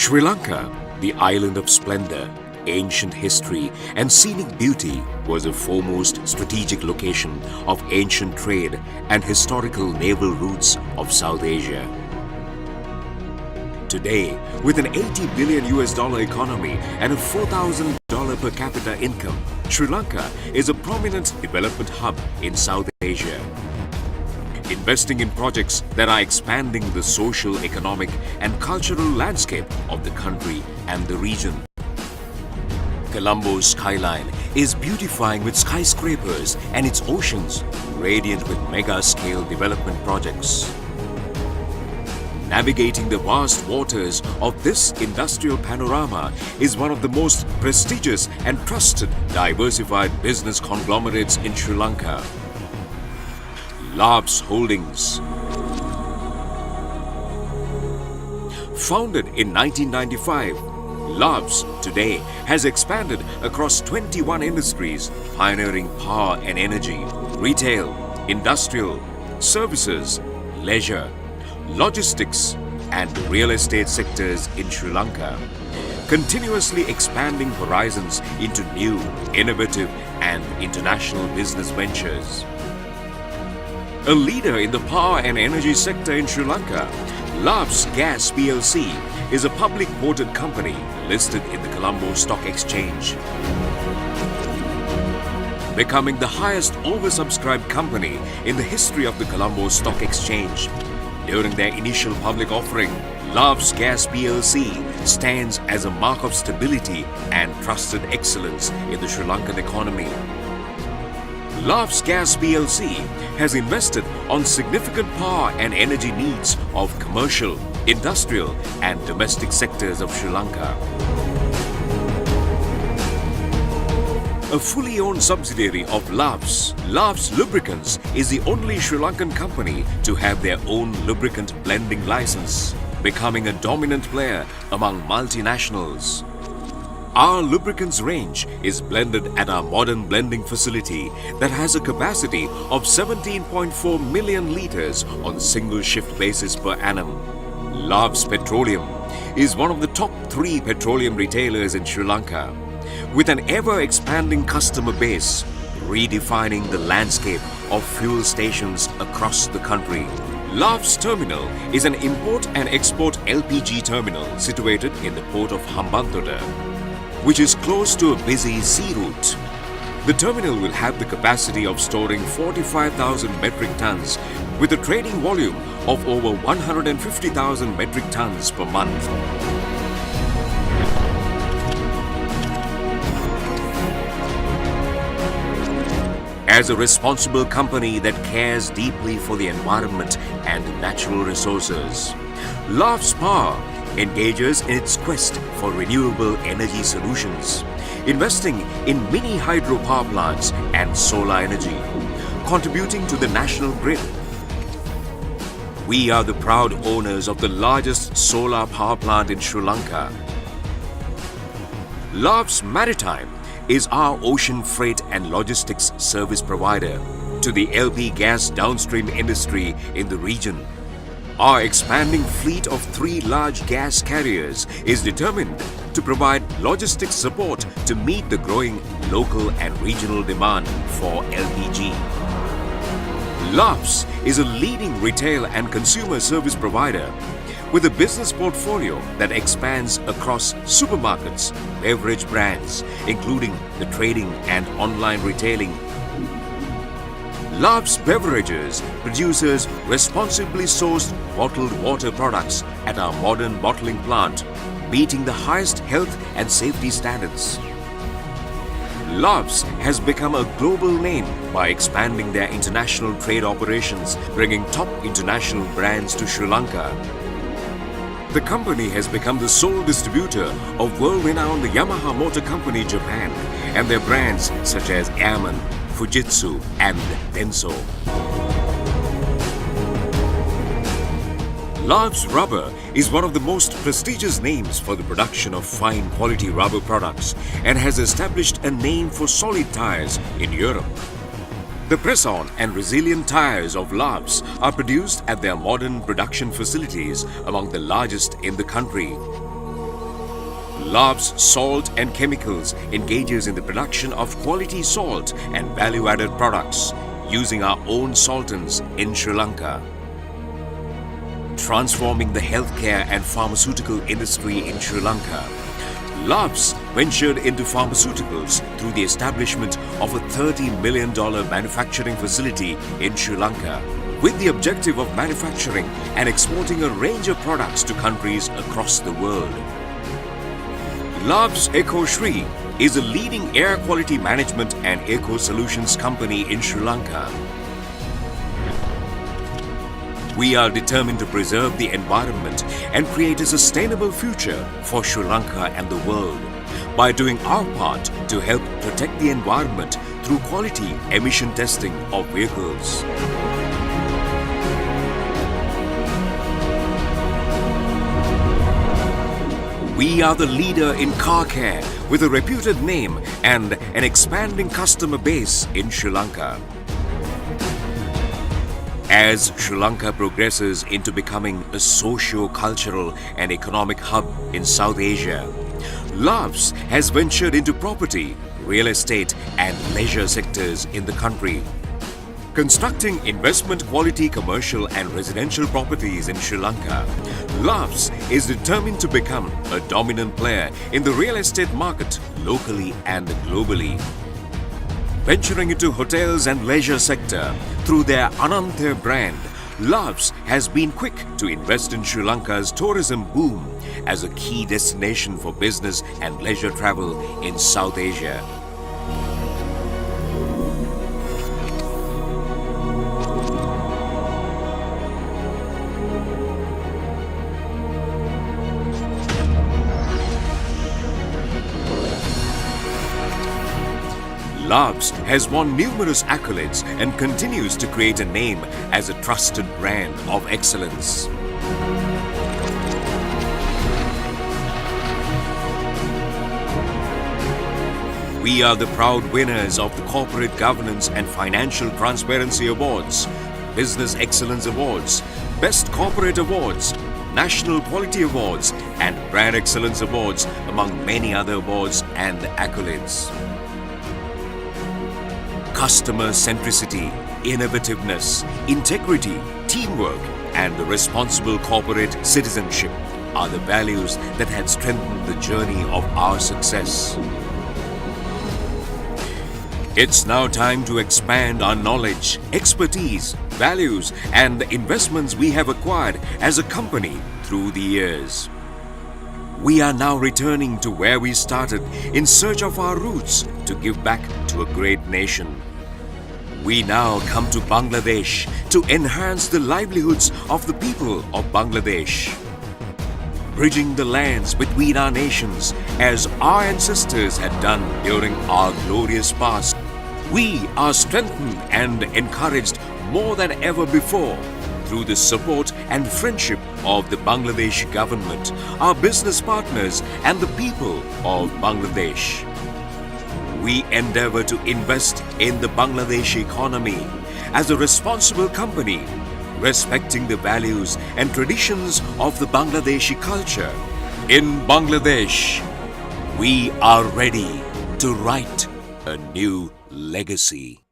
Sri Lanka, the island of splendor, ancient history and scenic beauty, was the foremost strategic location of ancient trade and historical naval routes of South Asia. Today, with an $80 billion economy and a $4,000 per capita income, Sri Lanka is a prominent development hub in South Asia. Investing in projects that are expanding the social, economic and cultural landscape of the country and the region. Colombo's skyline is beautifying with skyscrapers and its oceans radiant with mega-scale development projects. Navigating the vast waters of this industrial panorama is one of the most prestigious and trusted diversified business conglomerates in Sri Lanka. LAUGFS Holdings. Founded in 1995, LAUGFS today has expanded across 21 industries, pioneering power and energy, retail, industrial, services, leisure, logistics and real estate sectors in Sri Lanka, continuously expanding horizons into new, innovative and international business ventures. A leader in the power and energy sector in Sri Lanka, LAUGFS Gas PLC is a public quoted company listed in the Colombo Stock Exchange. Becoming the highest oversubscribed company in the history of the Colombo Stock Exchange. During their initial public offering, LAUGFS Gas PLC stands as a mark of stability and trusted excellence in the Sri Lankan economy. LAUGFS Gas PLC has invested on significant power and energy needs of commercial, industrial and domestic sectors of Sri Lanka. A fully owned subsidiary of LAUGFS, LAUGFS Lubricants is the only Sri Lankan company to have their own lubricant blending license, becoming a dominant player among multinationals. Our lubricants range is blended at our modern blending facility that has a capacity of 17.4 million litres on single shift basis per annum. LAUGFS Petroleum is one of the top 3 petroleum retailers in Sri Lanka, with an ever-expanding customer base, redefining the landscape of fuel stations across the country. LAUGFS Terminal is an import and export LPG terminal situated in the port of Hambantota, which is close to a busy sea route. The terminal will have the capacity of storing 45,000 metric tons with a trading volume of over 150,000 metric tons per month. As a responsible company that cares deeply for the environment and natural resources, LAUGFS Power engages in its quest for renewable energy solutions, investing in mini hydropower plants and solar energy, contributing to the national grid. We are the proud owners of the largest solar power plant in Sri Lanka. LAUGFS Maritime is our ocean freight and logistics service provider to the LP gas downstream industry in the region. Our expanding fleet of 3 large gas carriers is determined to provide logistics support to meet the growing local and regional demand for LPG. LAUGFS is a leading retail and consumer service provider with a business portfolio that expands across supermarkets, beverage brands, including the trading and online retailing. LAUGFS Beverages produces responsibly sourced bottled water products at our modern bottling plant, meeting the highest health and safety standards. LAUGFS has become a global name by expanding their international trade operations, bringing top international brands to Sri Lanka. The company has become the sole distributor of world-renowned Yamaha Motor Company Japan and their brands such as Airman, Fujitsu and Denso. LAUGFS Rubber is one of the most prestigious names for the production of fine quality rubber products and has established a name for solid tires in Europe. The press-on and resilient tires of LAUGFS are produced at their modern production facilities, among the largest in the country. LAUGFS Salt and Chemicals engages in the production of quality salt and value-added products using our own saltons in Sri Lanka. Transforming the healthcare and pharmaceutical industry in Sri Lanka, LAUGFS ventured into pharmaceuticals through the establishment of a $30 million manufacturing facility in Sri Lanka, with the objective of manufacturing and exporting a range of products to countries across the world. LAUGFS Eco Shri is a leading air quality management and eco solutions company in Sri Lanka. We are determined to preserve the environment and create a sustainable future for Sri Lanka and the world by doing our part to help protect the environment through quality emission testing of vehicles. We are the leader in car care with a reputed name and an expanding customer base in Sri Lanka. As Sri Lanka progresses into becoming a socio-cultural and economic hub in South Asia, LAUGFS has ventured into property, real estate and leisure sectors in the country. Constructing investment quality commercial and residential properties in Sri Lanka, LAUGFS is determined to become a dominant player in the real estate market locally and globally. Venturing into hotels and leisure sector through their Anantha brand, LAUGFS has been quick to invest in Sri Lanka's tourism boom as a key destination for business and leisure travel in South Asia. LAUGFS has won numerous accolades and continues to create a name as a trusted brand of excellence. We are the proud winners of the Corporate Governance and Financial Transparency Awards, Business Excellence Awards, Best Corporate Awards, National Quality Awards and Brand Excellence Awards, among many other awards and accolades. Customer centricity, innovativeness, integrity, teamwork, and the responsible corporate citizenship are the values that had strengthened the journey of our success. It's now time to expand our knowledge, expertise, values, and investments we have acquired as a company through the years. We are now returning to where we started in search of our roots to give back to a great nation. We now come to Bangladesh to enhance the livelihoods of the people of Bangladesh, bridging the lands between our nations as our ancestors had done during our glorious past. We are strengthened and encouraged more than ever before through the support and friendship of the Bangladesh government, our business partners and the people of Bangladesh. We endeavor to invest in the Bangladeshi economy as a responsible company, respecting the values and traditions of the Bangladeshi culture. In Bangladesh, we are ready to write a new legacy.